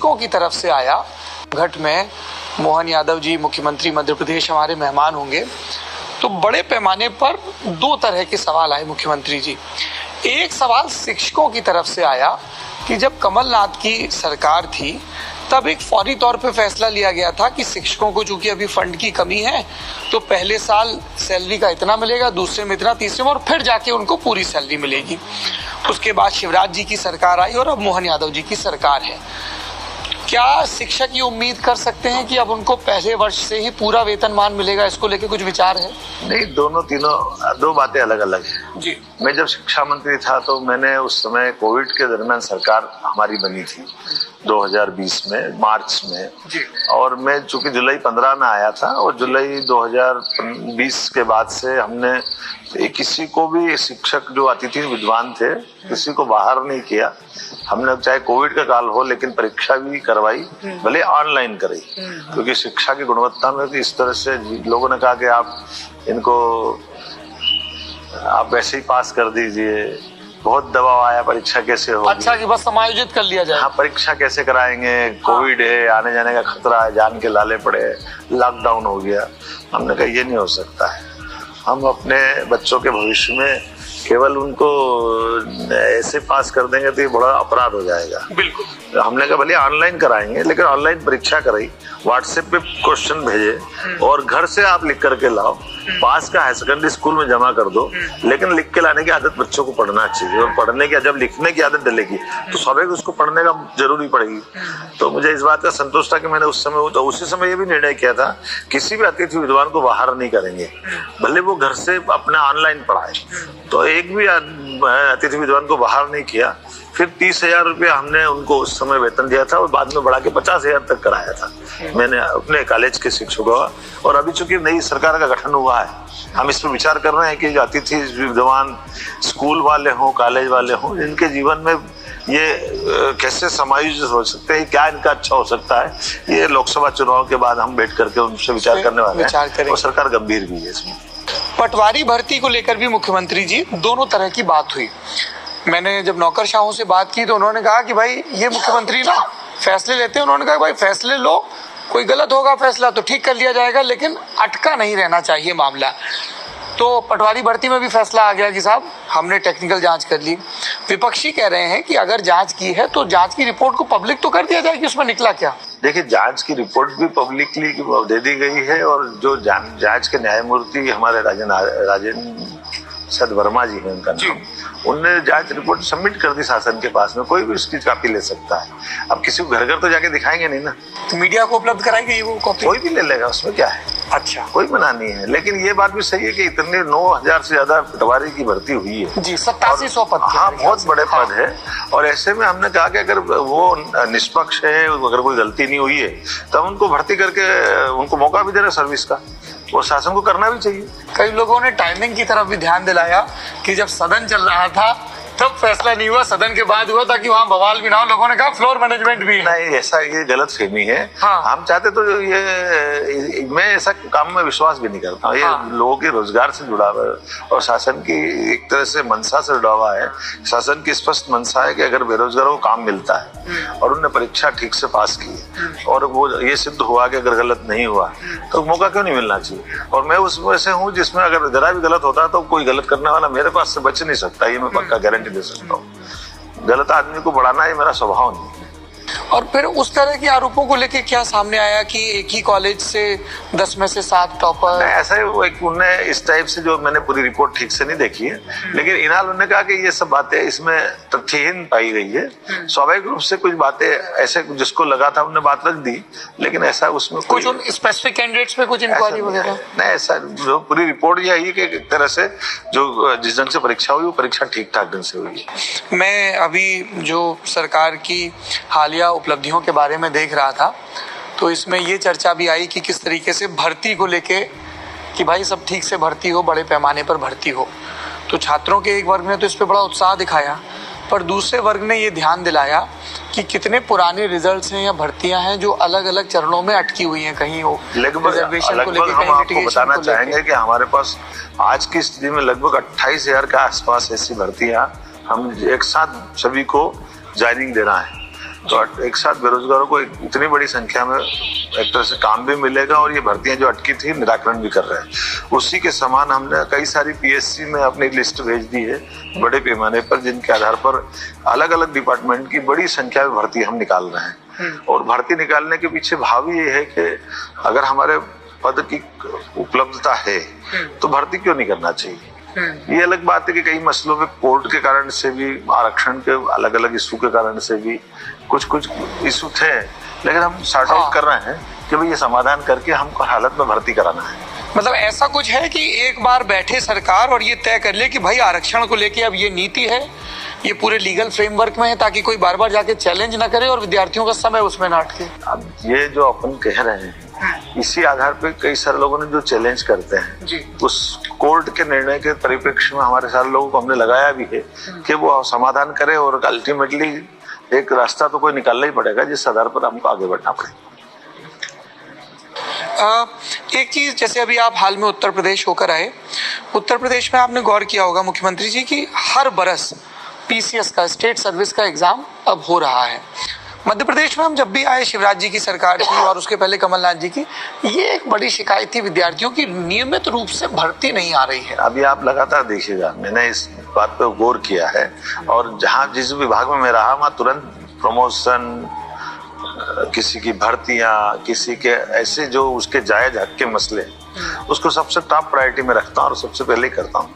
शिक्षकों की तरफ से आया। घट में मोहन यादव जी मुख्यमंत्री मध्य प्रदेश हमारे मेहमान होंगे, तो बड़े पैमाने पर दो तरह के सवाल आए मुख्यमंत्री जी। एक सवाल शिक्षकों की तरफ से आया कि जब कमलनाथ की सरकार थी तब एक फौरी तौर पे फैसला लिया गया था कि शिक्षकों को चूंकि अभी फंड की कमी है तो पहले साल सैलरी का इतना मिलेगा, दूसरे में इतना, तीसरे में, और फिर जाके उनको पूरी सैलरी मिलेगी। उसके बाद शिवराज जी की सरकार आई और अब मोहन यादव जी की सरकार है। क्या शिक्षक ये उम्मीद कर सकते हैं कि अब उनको पहले वर्ष से ही पूरा वेतनमान मिलेगा? इसको लेके कुछ विचार है? नहीं, दो बातें अलग अलग हैं जी। मैं जब शिक्षा मंत्री था तो मैंने उस समय कोविड के दरमियान सरकार हमारी बनी थी 2020 में मार्च में जी। और मैं चूंकि जुलाई 15 में आया था और जुलाई 2020 के बाद से हमने किसी को भी शिक्षक जो अतिथि विद्वान थे किसी को बाहर नहीं किया। हमने चाहे कोविड का काल हो लेकिन परीक्षा भी करवाई, भले ऑनलाइन कराई, क्योंकि शिक्षा की गुणवत्ता में इस तरह से लोगों ने कहा कि आप वैसे ही पास कर दीजिए, बहुत दबाव आया, परीक्षा कैसे होगी। अच्छा कि बस समायोजित कर लिया जाए। हाँ, परीक्षा कैसे कराएंगे, कोविड है, आने जाने का खतरा है, जान के लाले पड़े, लॉकडाउन हो गया। हमने कहा ये नहीं हो सकता है। हम अपने बच्चों के भविष्य में केवल उनको ऐसे पास कर देंगे तो ये बड़ा अपराध हो जाएगा। बिल्कुल। हमने कहा भले ऑनलाइन कराएंगे लेकिन ऑनलाइन परीक्षा कराई, व्हाट्सएप पे क्वेश्चन भेजे और घर से आप लिख करके लाओ, पास का हायर सेकेंडरी स्कूल में जमा कर दो, लेकिन लिख के लाने की आदत बच्चों को पढ़ना चाहिए। और पढ़ने की जब लिखने की आदत डलेगी तो स्वाभाविक उसको पढ़ने का जरूरी पड़ेगी। तो मुझे इस बात का संतोष था कि मैंने उसी समय ये भी निर्णय किया था किसी भी अतिथि विद्वान को बाहर नहीं करेंगे, भले वो घर से अपना ऑनलाइन पढ़ाए। तो एक भी अतिथि विद्वान को बाहर नहीं किया। फिर 30,000 रुपया हमने उनको उस समय वेतन दिया था और बाद में बढ़ा के 50,000 तक कराया था मैंने अपने कॉलेज के शिक्षकों का। और अभी चूंकि नई सरकार का गठन हुआ है, हम इस पर विचार कर रहे हैं कि जो अतिथि विद्वान स्कूल वाले हों, कॉलेज वाले हों, इनके जीवन में ये कैसे समायोजित हो सकते हैं, क्या इनका अच्छा हो सकता है, ये लोकसभा चुनाव के बाद हम बैठ करके उनसे विचार करने वाले हैं। और सरकार गंभीर भी है इसमें। पटवारी भर्ती को लेकर भी मुख्यमंत्री जी दोनों तरह की बात हुई। मैंने जब नौकरशाहों से बात की तो उन्होंने कहा कि भाई ये मुख्यमंत्री ना फैसले लेते हैं। उन्होंने कहा भाई फैसले लो, कोई गलत होगा फैसला तो ठीक कर लिया जाएगा, लेकिन अटका नहीं रहना चाहिए मामला। तो पटवारी भर्ती में भी फैसला आ गया कि साहब हमने टेक्निकल जांच कर ली। विपक्षी कह रहे हैं कि अगर जांच की है तो जांच की रिपोर्ट को पब्लिक तो कर दिया जाए कि उसमें निकला क्या। देखिए, जांच की रिपोर्ट भी पब्लिकली दे दी गई है और जो जांच के न्यायमूर्ति हमारे राजेंद्र सद वर्मा जी है उनका नाम, उनने जांच रिपोर्ट सबमिट कर दी शासन के पास में। कोई भी उसकी कॉपी ले सकता है। अब किसी को घर घर तो जाके दिखाएंगे नहीं ना, तो मीडिया को उपलब्ध कराएंगे वो कॉपी, कोई भी ले लेगा, उसमें क्या है। अच्छा, कोई मना नहीं है। लेकिन ये बात भी सही है कि इतने 9,000 से ज्यादा पटवारी की भर्ती हुई है जी, 8700 पद। हाँ, बहुत बड़े पद है। और ऐसे में हमने कहा कि अगर वो निष्पक्ष है, अगर कोई गलती नहीं हुई है तो हम उनको भर्ती करके उनको मौका भी दे रहे सर्विस का, वो शासन को करना भी चाहिए। कई लोगों ने टाइमिंग की तरफ भी ध्यान दिलाया कि जब सदन चल रहा था तब फैसला नहीं हुआ, सदन के बाद हुआ ताकि वहाँ बवाल भी ना हो। लोगों ने कहा फ्लोर मैनेजमेंट भी नहीं, ऐसा ये गलत फहमी है। हाँ। हम चाहते तो ये मैं ऐसा काम में विश्वास भी नहीं करता हूँ। ये लोगों के रोजगार से जुड़ा हुआ है और शासन की एक तरह से मंशा से जुड़ा हुआ है। शासन की स्पष्ट मंशा है कि अगर बेरोजगारों को काम मिलता है और उन्होंने परीक्षा ठीक से पास की और वो ये सिद्ध हुआ कि अगर गलत नहीं हुआ तो मौका क्यों नहीं मिलना चाहिए। और मैं उसमें से हूँ जिसमें अगर जरा भी गलत होता है तो कोई गलत करने वाला मेरे पास से बच नहीं सकता, ये मैं पक्का गारंटी दे सकता हूँ। गलत आदमी को बढ़ाना ये मेरा स्वभाव नहीं है। और फिर उस तरह के आरोपों को लेके क्या सामने आया कि एक ही कॉलेज से 10 में से 7 टॉपर? ऐसा ही उनने इस टाइप से, जो मैंने पूरी रिपोर्ट ठीक से नहीं देखी है, लेकिन इन्हाल उन्होंने कहा कि ये सब बातें इसमें तथ्यहीन पाई गई है। स्वाभाविक रूप से कुछ बातें ऐसे जिसको लगा था उन्होंने बात रख दी, लेकिन ऐसा उसमें कुछ उन स्पेसिफिक कैंडिडेट्स पे कुछ इंक्वायरी वगैरह नहीं। ऐसा जो पूरी रिपोर्ट यही है कि एक तरह से जो जिस ढंग से परीक्षा हुई वो परीक्षा ठीक ठाक ढंग से हुई है। मैं अभी जो सरकार की हालिया उपलब्धियों के बारे में देख रहा था तो इसमें ये चर्चा भी आई कि किस तरीके से भर्ती को लेके कि भाई सब ठीक से भर्ती हो, बड़े पैमाने पर भर्ती हो। तो छात्रों के एक वर्ग ने तो इस पे बड़ा उत्साह दिखाया, पर दूसरे वर्ग ने ये ध्यान दिलाया कि कितने पुराने रिजल्ट्स हैं या भर्तियां हैं जो अलग अलग चरणों में अटकी हुई हैं। कहीं हो रिजर्वेशन को लेकर, हम आपको बताना चाहेंगे कि हमारे पास आज की स्थिति में लगभग 28,000 के आसपास ऐसी भर्तियां हम एक साथ सभी को ज्वाइनिंग देना है। तो एक साथ बेरोजगारों को इतनी बड़ी संख्या में एक तरह से काम भी मिलेगा और ये भर्तियां जो अटकी थी निराकरण भी कर रहे हैं। उसी के समान हमने कई सारी पीएससी में अपनी लिस्ट भेज दी है बड़े पैमाने पर, जिनके आधार पर अलग अलग डिपार्टमेंट की बड़ी संख्या में भर्ती हम निकाल रहे हैं। और भर्ती निकालने के पीछे भाव ये है कि अगर हमारे पद की उपलब्धता है तो भर्ती क्यों नहीं करना चाहिए। ये अलग बात है कि कई मसलों में कोर्ट के कारण से भी, आरक्षण के अलग अलग इशू के कारण से भी कुछ इशू थे, लेकिन हम सॉर्ट आउट कर रहे हैं कि भाई ये समाधान करके हमको हालत में भर्ती कराना है। मतलब ऐसा कुछ है कि एक बार बैठे सरकार और ये तय कर ले कि भाई आरक्षण को लेके अब ये नीति है, ये पूरे लीगल फ्रेमवर्क में है, ताकि कोई बार बार जाके चैलेंज ना करे और विद्यार्थियों का समय उसमें ना अटके। अब ये जो अपन कह रहे हैं इसी आधार पे कई सारे लोगों ने जो चैलेंज करते हैं जी। उस कोर्ट के निर्णय के परिप्रेक्ष्य में हमारे सारे लोगों को हमने लगाया भी है कि वो समाधान करे और अल्टीमेटली एक रास्ता तो कोई निकालना ही पड़ेगा जिस आधार पर हमको आगे बढ़ना पड़ेगा। एक चीज, जैसे अभी आप हाल में उत्तर प्रदेश होकर आए, उत्तर प्रदेश में आपने गौर किया होगा मुख्यमंत्री जी की हर बरस पीसीएस का, स्टेट सर्विस का एग्जाम अब हो रहा है। मध्य प्रदेश में हम जब भी आए शिवराज जी की सरकार की और उसके पहले कमलनाथ जी की, ये एक बड़ी शिकायत थी विद्यार्थियों की, नियमित रूप से भर्ती नहीं आ रही है। अभी आप लगातार देखिएगा, मैंने इस बात पे गौर किया है और जहाँ जिस विभाग में मैं रहा वहाँ तुरंत प्रमोशन, किसी की भर्तियां, किसी के ऐसे जो उसके जायज हक के मसले, उसको सबसे टॉप प्रायोरिटी में रखता हूँ और सबसे पहले ही करता हूँ।